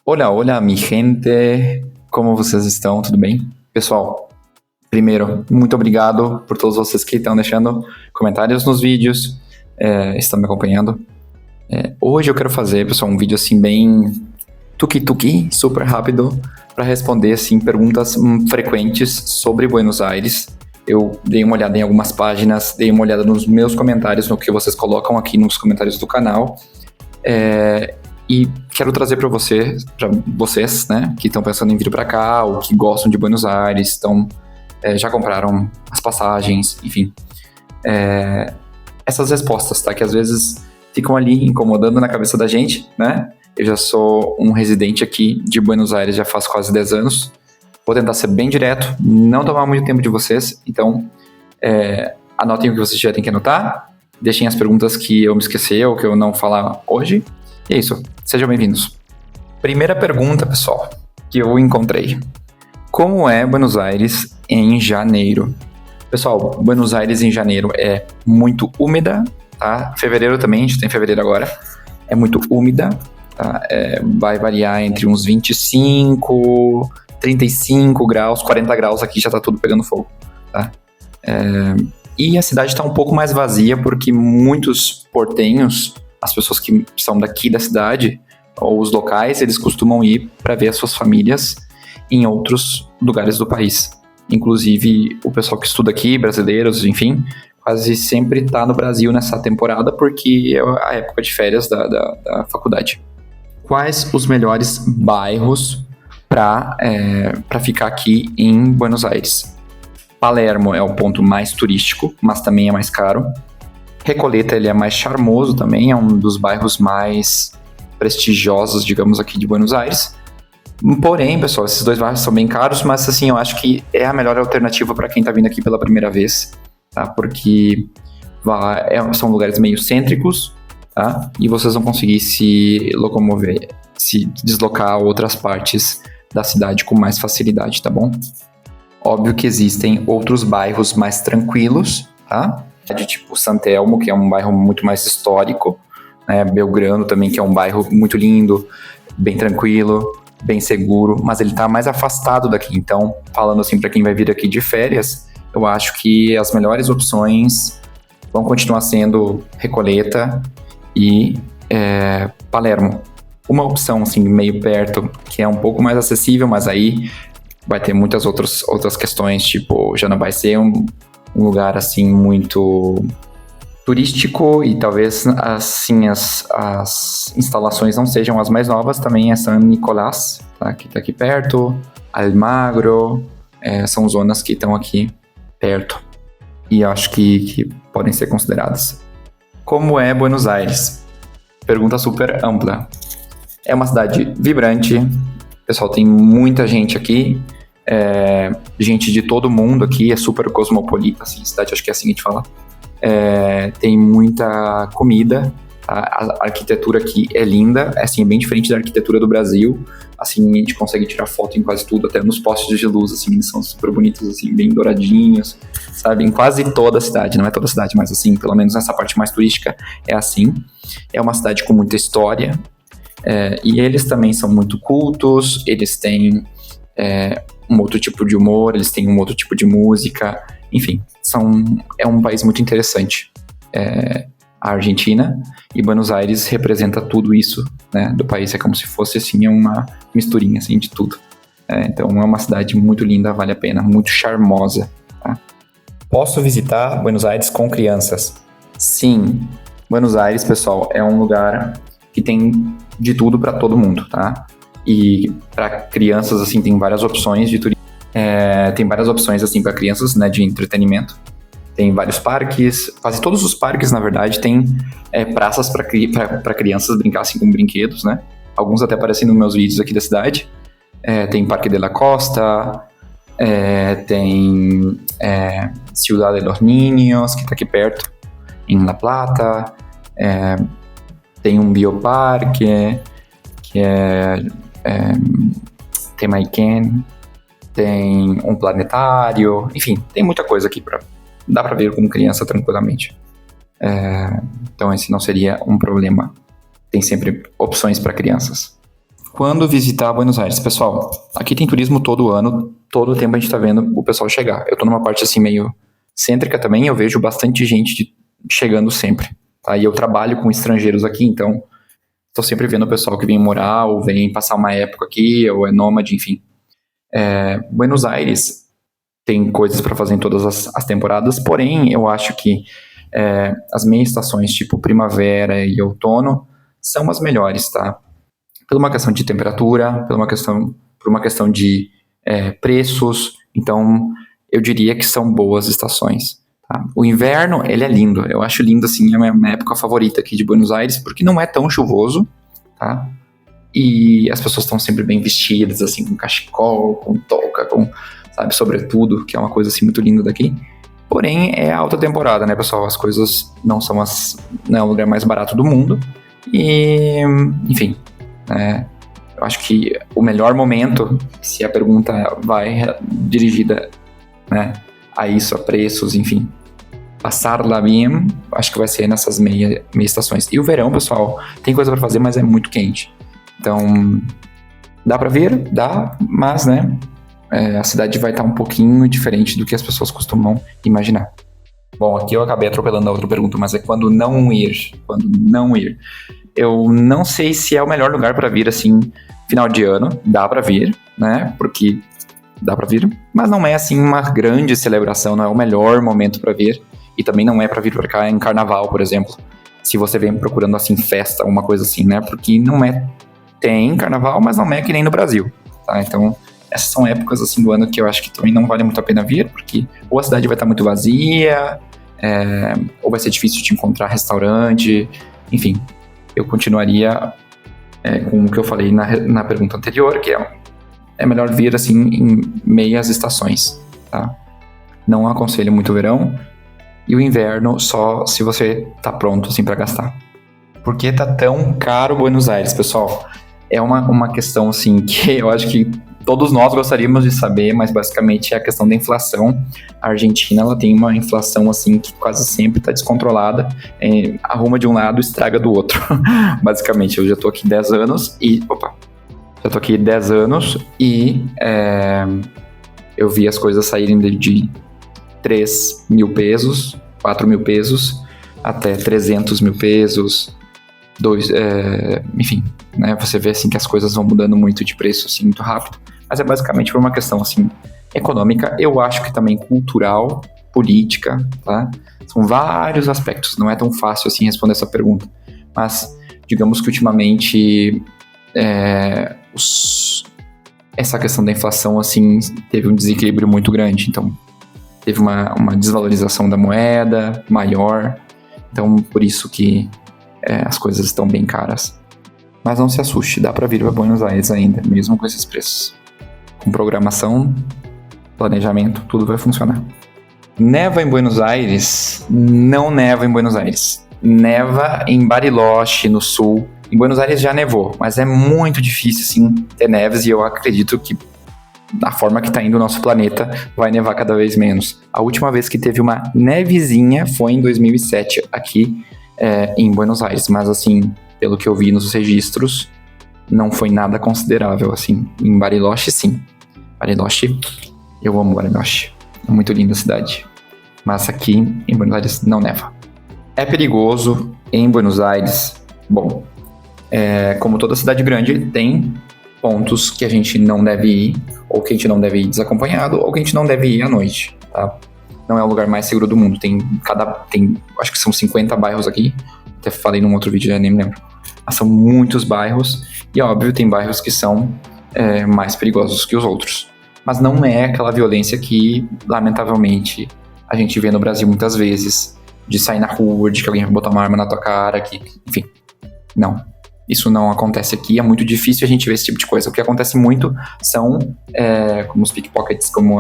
Olá, olá, mi gente. Como vocês estão? Tudo bem? Pessoal, primeiro, muito obrigado por todos vocês que estão deixando comentários nos vídeos, estão me acompanhando. Hoje eu quero fazer, pessoal, um vídeo assim bem tuki-tuki, super rápido, para responder assim perguntas frequentes sobre Buenos Aires. Eu dei uma olhada em algumas páginas, dei uma olhada nos meus comentários, no que vocês colocam aqui nos comentários do canal. E quero trazer para vocês, né, que estão pensando em vir para cá, ou que gostam de Buenos Aires, já compraram as passagens, enfim. Essas respostas, tá, que às vezes ficam ali incomodando na cabeça da gente, né? Eu já sou um residente aqui de Buenos Aires já faz quase 10 anos. Vou tentar ser bem direto, não tomar muito tempo de vocês, então anotem o que vocês já têm que anotar, deixem as perguntas que eu me esqueci ou que eu não falar hoje. E é isso, sejam bem-vindos. Primeira pergunta, pessoal, que eu encontrei. Como é Buenos Aires em janeiro? Pessoal, Buenos Aires em janeiro é muito úmida, tá? Fevereiro também, a gente tem fevereiro agora, é muito úmida, tá? Vai variar entre uns 25, 35 graus, 40 graus, aqui já tá tudo pegando fogo, tá? E a cidade está um pouco mais vazia porque muitos portenhos, as pessoas que são daqui da cidade, ou os locais, eles costumam ir para ver as suas famílias em outros lugares do país. Inclusive, o pessoal que estuda aqui, brasileiros, enfim, quase sempre está no Brasil nessa temporada, porque é a época de férias da faculdade. Quais os melhores bairros para ficar aqui em Buenos Aires? Palermo é o ponto mais turístico, mas também é mais caro. Recoleta, ele é mais charmoso também, é um dos bairros mais prestigiosos, digamos, aqui de Buenos Aires. Porém, pessoal, esses dois bairros são bem caros, mas assim, eu acho que é a melhor alternativa para quem está vindo aqui pela primeira vez, tá? Porque são lugares meio cêntricos, tá? E vocês vão conseguir se locomover, se deslocar a outras partes da cidade com mais facilidade, tá bom? Óbvio que existem outros bairros mais tranquilos, tá? De tipo San Telmo, que é um bairro muito mais histórico, né? Belgrano também, que é um bairro muito lindo, bem tranquilo, bem seguro, mas ele tá mais afastado daqui. Então, falando assim para quem vai vir aqui de férias, eu acho que as melhores opções vão continuar sendo Recoleta e Palermo. Uma opção assim meio perto, que é um pouco mais acessível, mas aí vai ter muitas outras questões, tipo, já não vai ser um lugar assim muito turístico e talvez assim as instalações não sejam as mais novas. Também é San Nicolás, tá? Que está aqui perto, Almagro, são zonas que estão aqui perto e acho que podem ser consideradas. Como é Buenos Aires? Pergunta super ampla. É uma cidade vibrante, pessoal, tem muita gente aqui, gente de todo mundo aqui, é super cosmopolita, assim, cidade, acho que é assim que a gente fala. Tem muita comida, a arquitetura aqui é linda, assim, é bem diferente da arquitetura do Brasil, assim, a gente consegue tirar foto em quase tudo, até nos postes de luz, assim, eles são super bonitos, assim, bem douradinhos, sabe, em quase toda a cidade, não é toda a cidade, mas assim, pelo menos nessa parte mais turística é assim. É uma cidade com muita história, e eles também são muito cultos, eles têm um outro tipo de humor, eles têm um outro tipo de música, enfim, é um país muito interessante. A Argentina e Buenos Aires representa tudo isso, né, do país, é como se fosse assim, uma misturinha assim, de tudo. Então é uma cidade muito linda, vale a pena, muito charmosa. Tá? Posso visitar Buenos Aires com crianças? Sim, Buenos Aires, pessoal, é um lugar que tem de tudo para todo mundo, tá? E para crianças, assim, tem várias opções de turismo. Tem várias opções, assim, para crianças, né, de entretenimento. Tem vários parques, quase todos os parques, na verdade, tem praças para crianças brincar, assim, com brinquedos, né? Alguns até aparecem nos meus vídeos aqui da cidade. Tem Parque de la Costa, tem Ciudad de los Niños, que tá aqui perto, em La Plata. Tem um bioparque, que tem Maiken, tem um planetário, enfim, tem muita coisa aqui dá para ver como criança tranquilamente. Então esse não seria um problema. Tem sempre opções para crianças. Quando visitar Buenos Aires, pessoal, aqui tem turismo todo ano, todo tempo a gente tá vendo o pessoal chegar. Eu tô numa parte assim meio cêntrica também, eu vejo bastante gente chegando sempre, tá? E eu trabalho com estrangeiros aqui, então tô sempre vendo o pessoal que vem morar ou vem passar uma época aqui, ou é nômade, enfim. Buenos Aires tem coisas para fazer em todas as temporadas, porém eu acho que as meias estações tipo primavera e outono são as melhores, tá? Por uma questão de temperatura, por uma questão de preços, então eu diria que são boas estações. Tá? O inverno, ele é lindo, eu acho lindo, assim, é a minha época favorita aqui de Buenos Aires, porque não é tão chuvoso, tá? E as pessoas estão sempre bem vestidas, assim, com cachecol, com touca, com, sabe, sobretudo, que é uma coisa, assim, muito linda daqui. Porém, é alta temporada, né, pessoal? As coisas não é o lugar mais barato do mundo. E, enfim, eu acho que o melhor momento, se a pergunta vai dirigida, né, a isso, a preços, enfim, passar lá bem, acho que vai ser nessas meia estações. E o verão, pessoal, tem coisa para fazer, mas é muito quente. Então, dá para ver? Dá, mas, né, a cidade vai estar um pouquinho diferente do que as pessoas costumam imaginar. Bom, aqui eu acabei atropelando a outra pergunta, mas é quando não ir. Quando não ir. Eu não sei se é o melhor lugar para vir, assim, final de ano. Dá para vir, né, porque dá para vir, mas não é, assim, uma grande celebração, não é o melhor momento para vir. E também não é para vir para cá em carnaval, por exemplo. Se você vem procurando, assim, festa, uma coisa assim, né, porque não é... Tem carnaval, mas não é que nem no Brasil, tá? Então, essas são épocas, assim, do ano que eu acho que também não vale muito a pena vir, porque ou a cidade vai estar muito vazia, ou vai ser difícil de encontrar restaurante, enfim. Eu continuaria com o que eu falei na pergunta anterior, que é melhor vir, assim, em meias estações, tá? Não aconselho muito o verão, e o inverno só se você tá pronto, assim, para gastar. Por que tá tão caro Buenos Aires, pessoal? É uma questão, assim, que eu acho que todos nós gostaríamos de saber, mas basicamente é a questão da inflação. A Argentina, ela tem uma inflação, assim, que quase sempre está descontrolada. Arruma de um lado, estraga do outro. Basicamente, eu já tô aqui 10 anos e... eu vi as coisas saírem de 3 mil pesos, 4 mil pesos, até 300 mil pesos... enfim, né, você vê assim que as coisas vão mudando muito de preço assim, muito rápido, mas é basicamente por uma questão assim, econômica, eu acho que também cultural, política, tá? São vários aspectos, não é tão fácil assim responder essa pergunta, mas digamos que ultimamente essa questão da inflação assim, teve um desequilíbrio muito grande, então teve uma desvalorização da moeda maior, então por isso que as coisas estão bem caras. Mas não se assuste, dá para vir para Buenos Aires ainda, mesmo com esses preços. Com programação, planejamento, tudo vai funcionar. Neva em Buenos Aires? Não neva em Buenos Aires. Neva em Bariloche, no sul. Em Buenos Aires já nevou, mas é muito difícil, assim, ter neves, e eu acredito que da forma que está indo o nosso planeta, vai nevar cada vez menos. A última vez que teve uma nevezinha foi em 2007, aqui em Buenos Aires, mas assim, pelo que eu vi nos registros, não foi nada considerável, assim. Em Bariloche, sim. Bariloche, eu amo Bariloche. É muito linda a cidade. Mas aqui em Buenos Aires não neva. É perigoso em Buenos Aires? Bom, como toda cidade grande, tem pontos que a gente não deve ir, ou que a gente não deve ir desacompanhado, ou que a gente não deve ir à noite, tá? Não é o lugar mais seguro do mundo. Tem, acho que são 50 bairros aqui. Até falei num outro vídeo, já nem me lembro. Mas são muitos bairros. E, óbvio, tem bairros que são mais perigosos que os outros. Mas não é aquela violência que, lamentavelmente, a gente vê no Brasil muitas vezes. De sair na rua, de que alguém vai botar uma arma na tua cara. Enfim, não. Isso não acontece aqui. É muito difícil a gente ver esse tipo de coisa. O que acontece muito são como os pickpockets, como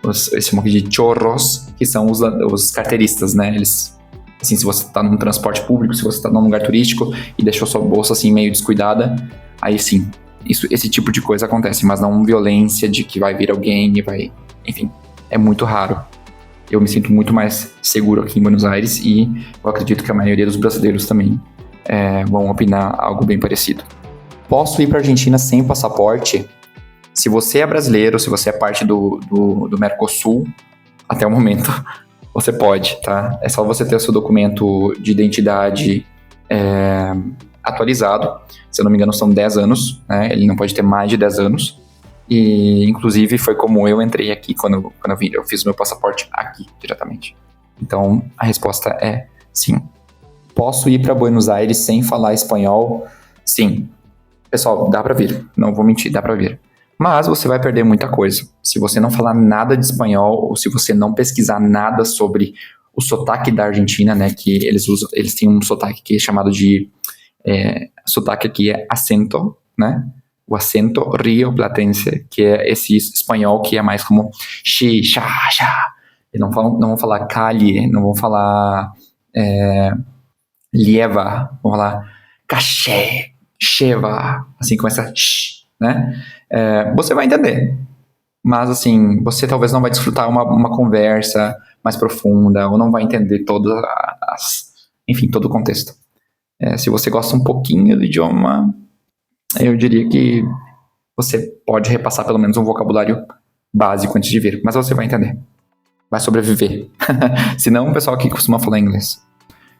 eles chamam aqui de chorros, que são os carteiristas, né? Eles, assim, se você tá num transporte público, se você tá num lugar turístico e deixou sua bolsa, assim, meio descuidada, aí sim, esse tipo de coisa acontece, mas não violência de que vai vir alguém e vai... Enfim, é muito raro. Eu me sinto muito mais seguro aqui em Buenos Aires e eu acredito que a maioria dos brasileiros também vão opinar algo bem parecido. Posso ir para a Argentina sem passaporte? Se você é brasileiro, se você é parte do Mercosul, até o momento, você pode, tá? É só você ter o seu documento de identidade atualizado. Se eu não me engano, são 10 anos, né? Ele não pode ter mais de 10 anos. E, inclusive, foi como eu entrei aqui quando eu vim. Eu fiz o meu passaporte aqui, diretamente. Então, a resposta é sim. Posso ir para Buenos Aires sem falar espanhol? Sim. Pessoal, dá para vir. Não vou mentir, dá para vir. Mas você vai perder muita coisa. Se você não falar nada de espanhol, ou se você não pesquisar nada sobre o sotaque da Argentina, né, que eles têm um sotaque que é chamado de... sotaque aqui é acento, né? O acento rioplatense, que é esse espanhol que é mais como xi, xa, xa. Eles não vão falar calle, não vão falar lieva, vão falar caché, cheva, assim começa sh, né? Você vai entender, mas assim, você talvez não vai desfrutar uma conversa mais profunda, ou não vai entender enfim, todo o contexto. Se você gosta um pouquinho do idioma, eu diria que você pode repassar pelo menos um vocabulário básico antes de vir, mas você vai entender. Vai sobreviver. Se não, o pessoal aqui costuma falar inglês.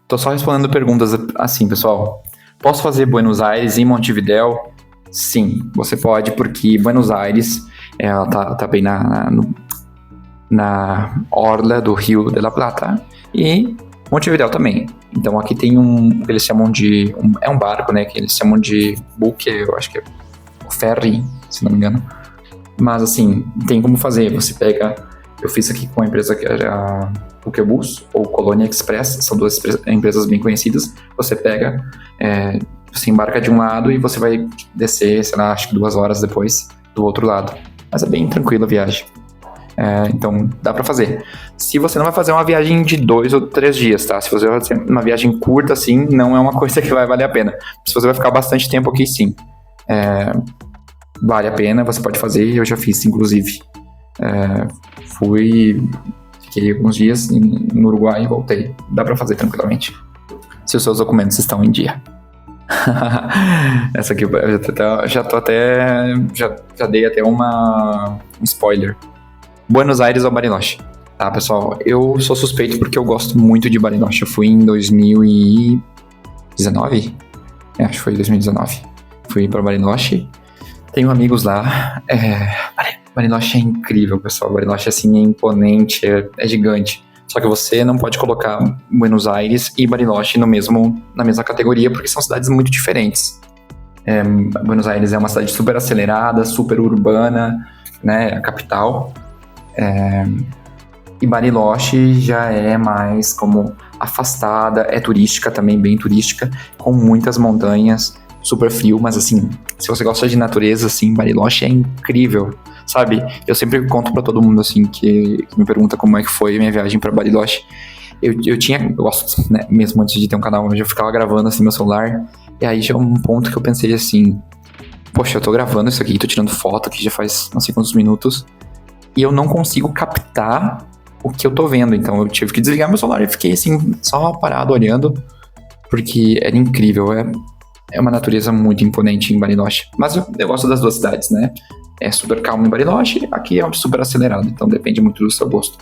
Tô só respondendo perguntas assim, pessoal. Posso fazer Buenos Aires em Montevidéu? Sim, você pode, porque Buenos Aires ela tá bem na orla do Rio de la Plata e Montevidéu também. Então aqui tem que eles chamam de... é um barco, né? Que eles chamam de buque, eu acho que é o ferry, se não me engano. Mas assim, tem como fazer. Você pega... Eu fiz aqui com a empresa que era a Buquebus ou Colônia Express. São duas empresas bem conhecidas. Você pega... você embarca de um lado e você vai descer, sei lá, acho que 2 horas depois do outro lado. Mas é bem tranquila a viagem. Então, dá pra fazer. Se você não vai fazer uma viagem de 2 ou 3 dias, tá? Se você vai fazer uma viagem curta, assim, não é uma coisa que vai valer a pena. Se você vai ficar bastante tempo aqui, sim. Vale a pena, você pode fazer. Eu já fiz, inclusive. Fiquei alguns dias no Uruguai e voltei. Dá pra fazer tranquilamente. Se os seus documentos estão em dia. Essa aqui eu já dei até um spoiler. Buenos Aires ou Bariloche? Tá, pessoal, eu sou suspeito porque eu gosto muito de Bariloche. Eu fui em 2019? Acho que foi 2019. Fui pra Bariloche. Tenho amigos lá. Bariloche é incrível, pessoal. Bariloche assim, é imponente, é gigante. Só que você não pode colocar Buenos Aires e Bariloche na mesma categoria, porque são cidades muito diferentes. Buenos Aires é uma cidade super acelerada, super urbana, né, a capital. E Bariloche já é mais como afastada, é turística também, bem turística, com muitas montanhas, super frio, mas assim, se você gosta de natureza, assim, Bariloche é incrível, sabe? Eu sempre conto pra todo mundo, assim, que me pergunta como é que foi a minha viagem pra Bariloche. Eu gosto, né, mesmo antes de ter um canal, eu ficava gravando, assim, meu celular, e aí chegou um ponto que eu pensei assim, poxa, eu tô gravando isso aqui, tô tirando foto aqui já faz não sei quantos minutos, e eu não consigo captar o que eu tô vendo, então eu tive que desligar meu celular e fiquei assim, só parado olhando, porque era incrível, é uma natureza muito imponente em Bariloche, mas eu gosto das duas cidades, né, é super calmo em Bariloche, aqui é super acelerado, então depende muito do seu gosto.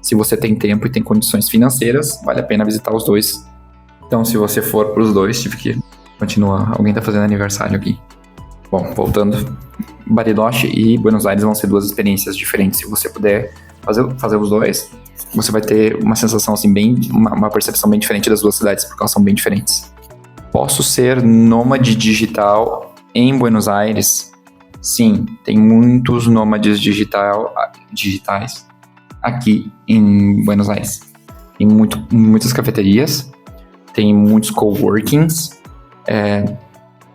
Se você tem tempo e tem condições financeiras, vale a pena visitar os dois. Então se você for pros dois, tive que continuar, alguém tá fazendo aniversário aqui. Bom, voltando, Bariloche e Buenos Aires vão ser duas experiências diferentes. Se você puder fazer os dois, você vai ter uma sensação assim, uma percepção bem diferente das duas cidades, porque elas são bem diferentes. Posso ser nômade digital em Buenos Aires? Sim, tem muitos nômades digitais aqui em Buenos Aires. Tem muitas cafeterias, tem muitos coworkings.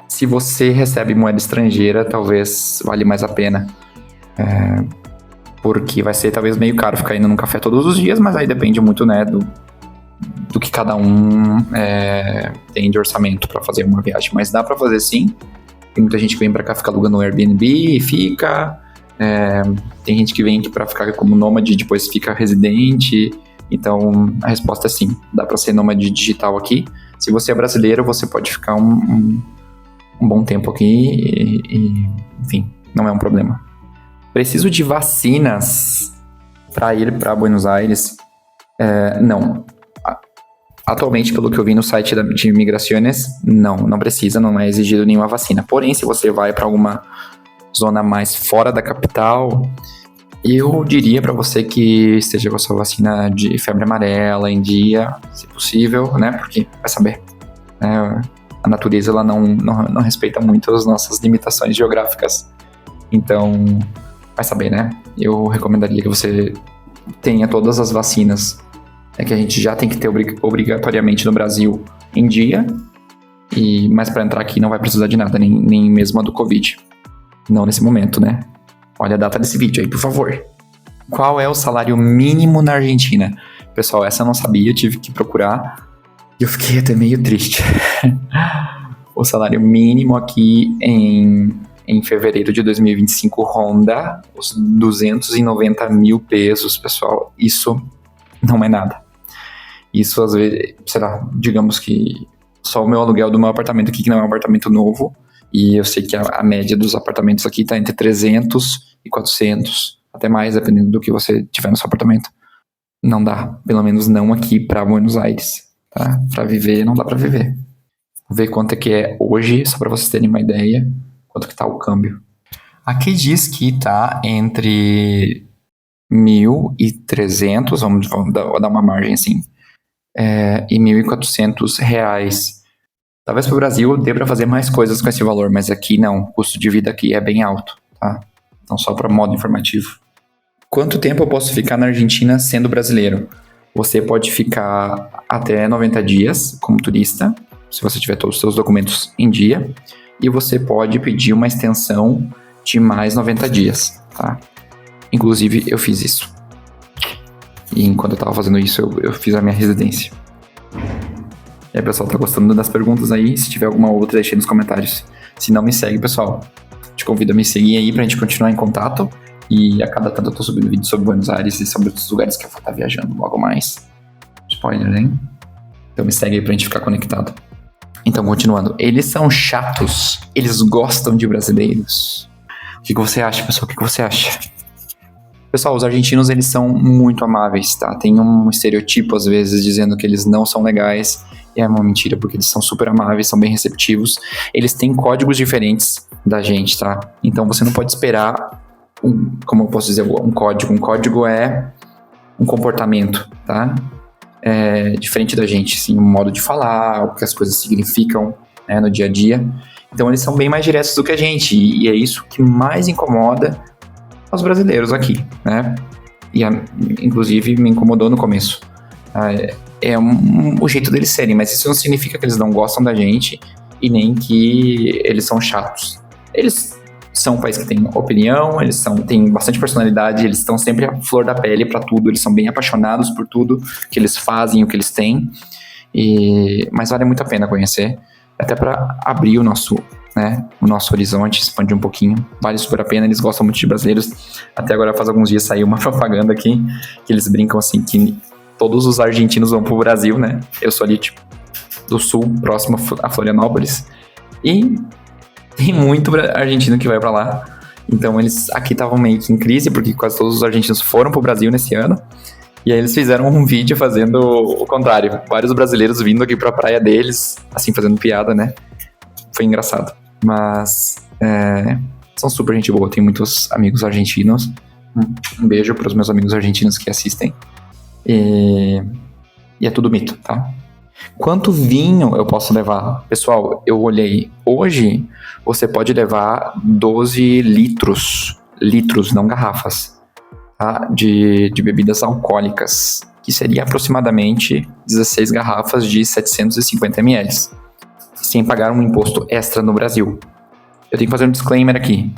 Se você recebe moeda estrangeira, talvez vale mais a pena. Porque vai ser talvez meio caro ficar indo num café todos os dias, mas aí depende muito, né, do que cada um tem de orçamento para fazer uma viagem. Mas dá para fazer sim. Tem muita gente que vem para cá ficar alugando no Airbnb e fica. Tem gente que vem aqui para ficar como nômade e depois fica residente. Então a resposta é sim, dá para ser nômade digital aqui. Se você é brasileiro, você pode ficar um bom tempo aqui enfim, não é um problema. Preciso de vacinas para ir para Buenos Aires? Não. Atualmente, pelo que eu vi no site de Migrações, não precisa, não é exigido nenhuma vacina. Porém, se você vai para alguma zona mais fora da capital, eu diria para você que esteja com a sua vacina de febre amarela em dia, se possível, né? Porque, vai saber, né? A natureza ela não respeita muito as nossas limitações geográficas. Então, vai saber, né? Eu recomendaria que você tenha todas as vacinas que a gente já tem que ter obrigatoriamente no Brasil em dia, mas para entrar aqui não vai precisar de nada, nem mesmo a do Covid. Não nesse momento, né? Olha a data desse vídeo aí, por favor. Qual é o salário mínimo na Argentina? Pessoal, essa eu não sabia, eu tive que procurar e eu fiquei até meio triste. O salário mínimo aqui em fevereiro de 2025 ronda os 290 mil pesos, pessoal. Isso não é nada. Isso, às vezes, sei lá, digamos que só o meu aluguel do meu apartamento aqui, que não é um apartamento novo, e eu sei que a média dos apartamentos aqui está entre 300 e 400, até mais, dependendo do que você tiver no seu apartamento. Não dá, pelo menos não aqui para Buenos Aires, tá? Para viver, não dá para viver. Vou ver quanto é que é hoje, só para vocês terem uma ideia, quanto que tá o câmbio. Aqui diz que tá entre 1.300, vamos dar uma margem assim, e R$1.400. Talvez para o Brasil dê para fazer mais coisas com esse valor, mas aqui não. O custo de vida aqui é bem alto, tá? Então, só para modo informativo. Quanto tempo eu posso ficar na Argentina sendo brasileiro? Você pode ficar até 90 dias como turista, se você tiver todos os seus documentos em dia, e você pode pedir uma extensão de mais 90 dias, tá? Inclusive, eu fiz isso. E enquanto eu tava fazendo isso, eu fiz a minha residência. E aí, pessoal, tá gostando das perguntas aí? Se tiver alguma outra, deixe aí nos comentários. Se não me segue, pessoal, te convido a me seguir aí pra gente continuar em contato. E a cada tanto eu tô subindo vídeos sobre Buenos Aires e sobre outros lugares que eu vou estar viajando logo mais. Spoiler, hein? Então me segue aí pra gente ficar conectado. Então, continuando. Eles são chatos. Eles gostam de brasileiros. O que você acha, pessoal? O que você acha? Pessoal, os argentinos, eles são muito amáveis, tá? Tem um estereotipo, às vezes, dizendo que eles não são legais. E é uma mentira, porque eles são super amáveis, são bem receptivos. Eles têm códigos diferentes da gente, tá? Então, você não pode esperar, como eu posso dizer, um código. Um código é um comportamento, tá? Diferente da gente, assim, um modo de falar, o que as coisas significam, né, no dia a dia. Então, eles são bem mais diretos do que a gente. E é isso que mais incomoda os brasileiros aqui, né? E inclusive me incomodou no começo. O jeito deles serem, mas isso não significa que eles não gostam da gente e nem que eles são chatos. Eles são um país que tem opinião, eles têm bastante personalidade, eles estão sempre à flor da pele para tudo, eles são bem apaixonados por tudo que eles fazem, o que eles têm, mas vale muito a pena conhecer, até para abrir o nosso horizonte, expandir um pouquinho, vale super a pena, eles gostam muito de brasileiros. Até agora, faz alguns dias, saiu uma propaganda aqui, que eles brincam assim, que todos os argentinos vão pro Brasil, né? Eu sou ali, tipo, do sul, próximo a Florianópolis, e tem muito argentino que vai pra lá. Então eles aqui estavam meio que em crise, porque quase todos os argentinos foram pro Brasil nesse ano. E aí eles fizeram um vídeo fazendo o contrário. Vários brasileiros vindo aqui pra praia deles, assim, fazendo piada, né? Foi engraçado. Mas são super gente boa. Tenho muitos amigos argentinos. Um beijo pros meus amigos argentinos que assistem. E é tudo mito, tá? Quanto vinho eu posso levar? Pessoal, eu olhei. Hoje, você pode levar 12 litros, não garrafas, tá? de bebidas alcoólicas, que seria aproximadamente 16 garrafas de 750 ml, sem pagar um imposto extra no Brasil. Eu tenho que fazer um disclaimer aqui.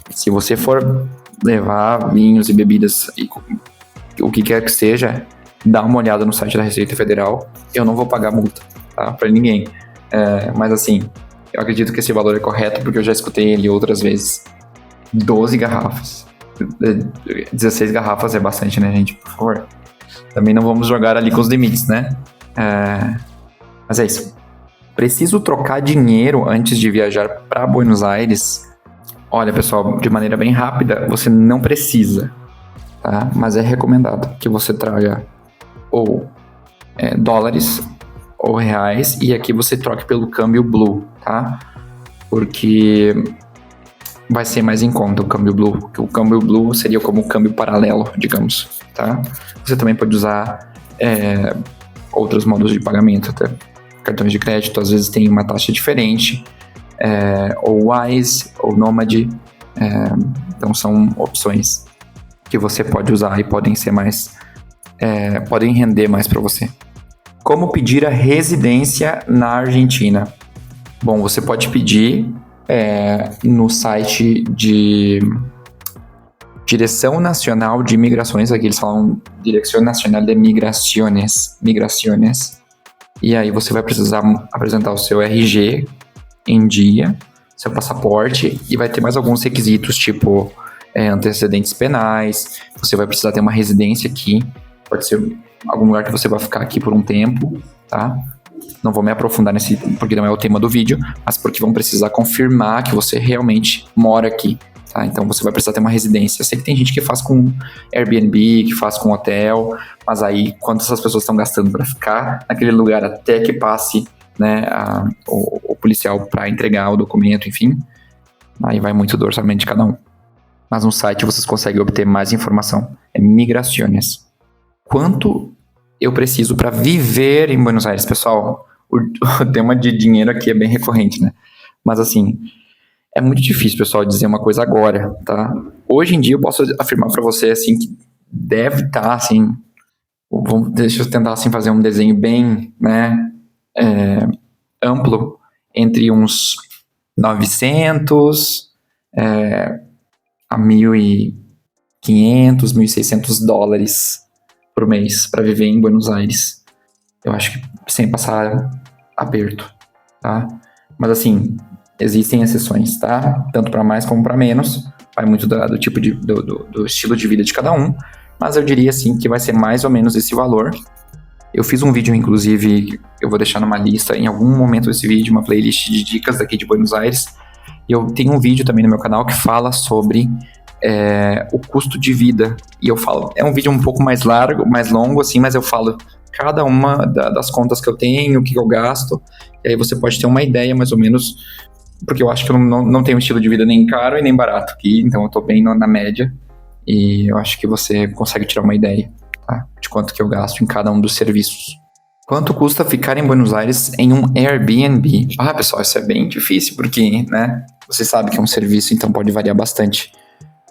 Se você for levar vinhos e bebidas, o que quer que seja, dá uma olhada no site da Receita Federal. Eu não vou pagar multa, tá? Pra ninguém. Mas assim, eu acredito que esse valor é correto, porque eu já escutei ele outras vezes. 12 garrafas. 16 garrafas é bastante, né, gente? Por favor. Também não vamos jogar ali com os limites, né? Mas é isso. Preciso trocar dinheiro antes de viajar para Buenos Aires? Olha, pessoal, de maneira bem rápida, você não precisa, tá? Mas é recomendado que você traga ou dólares ou reais, e aqui você troque pelo câmbio Blue, tá? Porque vai ser mais em conta o câmbio Blue, que o câmbio Blue seria como o câmbio paralelo, digamos, tá? Você também pode usar outros modos de pagamento, até cartões de crédito, às vezes tem uma taxa diferente, ou Wise, ou Nomad, então são opções que você pode usar e podem ser mais, podem render mais para você. Como pedir a residência na Argentina? Bom, você pode pedir no site de Direção Nacional de Imigrações, aqui eles falam Direção Nacional de Migraciones, e aí você vai precisar apresentar o seu RG em dia, seu passaporte, e vai ter mais alguns requisitos, tipo antecedentes penais, você vai precisar ter uma residência aqui, pode ser algum lugar que você vai ficar aqui por um tempo, tá? Não vou me aprofundar nesse, porque não é o tema do vídeo, mas porque vão precisar confirmar que você realmente mora aqui, tá? Então você vai precisar ter uma residência. Eu sei que tem gente que faz com Airbnb, que faz com hotel, mas aí quanto essas pessoas estão gastando para ficar naquele lugar até que passe, né, o policial para entregar o documento, enfim, aí vai muito do orçamento de cada um. Mas no site vocês conseguem obter mais informação. É Migraciones. Quanto eu preciso para viver em Buenos Aires? Pessoal, o tema de dinheiro aqui é bem recorrente, né? Mas assim, é muito difícil, pessoal, dizer uma coisa agora, tá? Hoje em dia eu posso afirmar para você, assim, que deve estar, assim... Deixa eu tentar, assim, fazer um desenho bem, né, amplo, entre uns 900 a 1.500, 1.600 dólares por mês para viver em Buenos Aires. Eu acho que sem passar aperto, tá? Mas assim, existem exceções, tá? Tanto para mais como para menos. Vai muito do tipo do estilo de vida de cada um. Mas eu diria assim que vai ser mais ou menos esse valor. Eu fiz um vídeo, inclusive, eu vou deixar numa lista, em algum momento desse vídeo, uma playlist de dicas daqui de Buenos Aires. E eu tenho um vídeo também no meu canal que fala sobre o custo de vida. E eu falo, é um vídeo um pouco mais largo, mais longo, assim, mas eu falo cada uma das contas que eu tenho, o que eu gasto. E aí você pode ter uma ideia, mais ou menos, porque eu acho que eu não tenho um estilo de vida nem caro e nem barato aqui, então eu tô bem na média. E eu acho que você consegue tirar uma ideia, tá, de quanto que eu gasto em cada um dos serviços. Quanto custa ficar em Buenos Aires em um Airbnb? Ah, pessoal, isso é bem difícil, porque, né, você sabe que é um serviço, então pode variar bastante.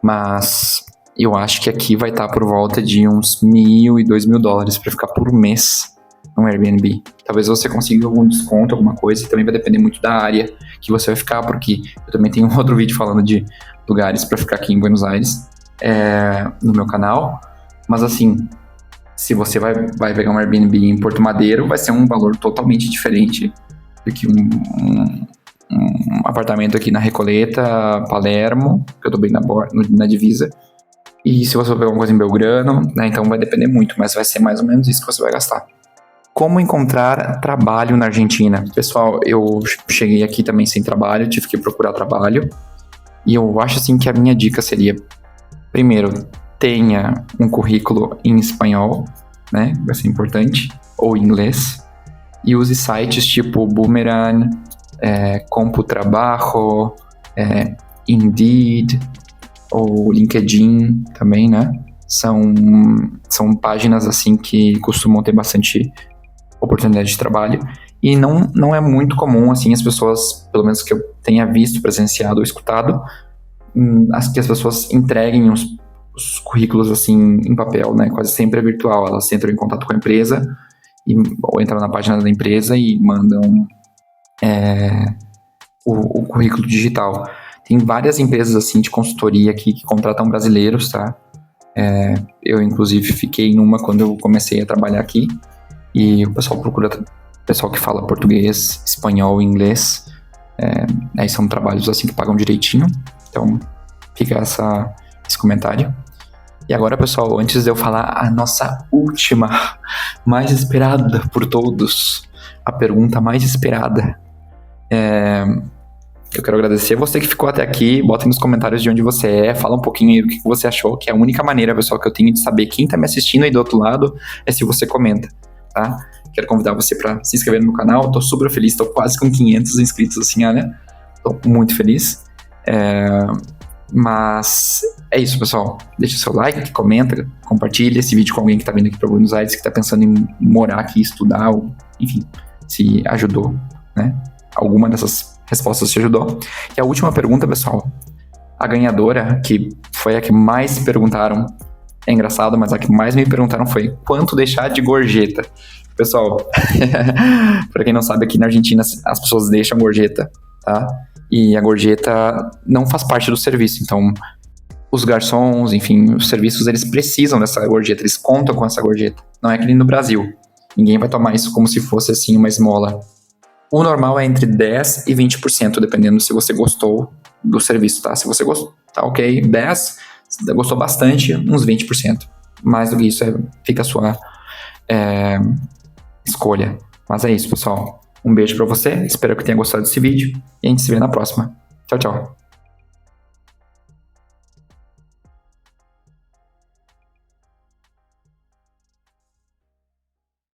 Mas eu acho que aqui vai estar por volta de uns 1.000 e 2.000 dólares para ficar por mês no Airbnb. Talvez você consiga algum desconto, alguma coisa, e também vai depender muito da área que você vai ficar, porque eu também tenho outro vídeo falando de lugares para ficar aqui em Buenos Aires no meu canal. Mas assim, se você vai pegar um Airbnb em Porto Madeiro, vai ser um valor totalmente diferente do que um apartamento aqui na Recoleta, Palermo, que eu tô bem na divisa. E se você for pegar uma coisa em Belgrano, né, então vai depender muito, mas vai ser mais ou menos isso que você vai gastar. Como encontrar trabalho na Argentina? Pessoal, eu cheguei aqui também sem trabalho, tive que procurar trabalho. E eu acho assim que a minha dica seria, primeiro, tenha um currículo em espanhol, né, vai ser importante, ou em inglês. E use sites tipo Boomerang, CompuTrabajo, Indeed ou LinkedIn também, né? São páginas assim que costumam ter bastante oportunidade de trabalho e não é muito comum assim as pessoas, pelo menos que eu tenha visto, presenciado ou escutado, que as pessoas entreguem os currículos assim em papel, né? Quase sempre é virtual, elas entram em contato com a empresa ou entram na página da empresa e mandam o currículo digital. Tem várias empresas assim de consultoria aqui que contratam brasileiros, tá? Eu inclusive fiquei numa quando eu comecei a trabalhar aqui e o pessoal procura pessoal que fala português, espanhol e inglês. Aí são trabalhos assim que pagam direitinho, então fica esse comentário. E agora, pessoal, antes de eu falar a nossa última, mais esperada por todos, a pergunta mais esperada. Eu quero agradecer você que ficou até aqui. Bota aí nos comentários de onde você é. Fala um pouquinho aí do que você achou, que é a única maneira, pessoal, que eu tenho de saber quem tá me assistindo aí do outro lado é se você comenta, tá? Quero convidar você para se inscrever no meu canal. Tô super feliz, tô quase com 500 inscritos, assim, olha. Tô muito feliz. Mas é isso, pessoal. Deixa o seu like, comenta, compartilha esse vídeo com alguém que tá vindo aqui para Buenos Aires, que tá pensando em morar aqui, estudar, ou, enfim, se ajudou, né? Alguma dessas respostas te ajudou. E a última pergunta, pessoal, a ganhadora, que foi a que mais perguntaram, é engraçado, mas a que mais me perguntaram foi quanto deixar de gorjeta. Pessoal, para quem não sabe, aqui na Argentina as pessoas deixam gorjeta, tá? E a gorjeta não faz parte do serviço, então os garçons, enfim, os serviços, eles precisam dessa gorjeta, eles contam com essa gorjeta. Não é que nem no Brasil, ninguém vai tomar isso como se fosse assim uma esmola. O normal é entre 10% e 20%, dependendo se você gostou do serviço, tá? Se você gostou, tá ok, 10%, se gostou bastante, uns 20%. Mais do que isso, fica a sua escolha. Mas é isso, pessoal. Um beijo pra você, espero que tenha gostado desse vídeo e a gente se vê na próxima. Tchau, tchau.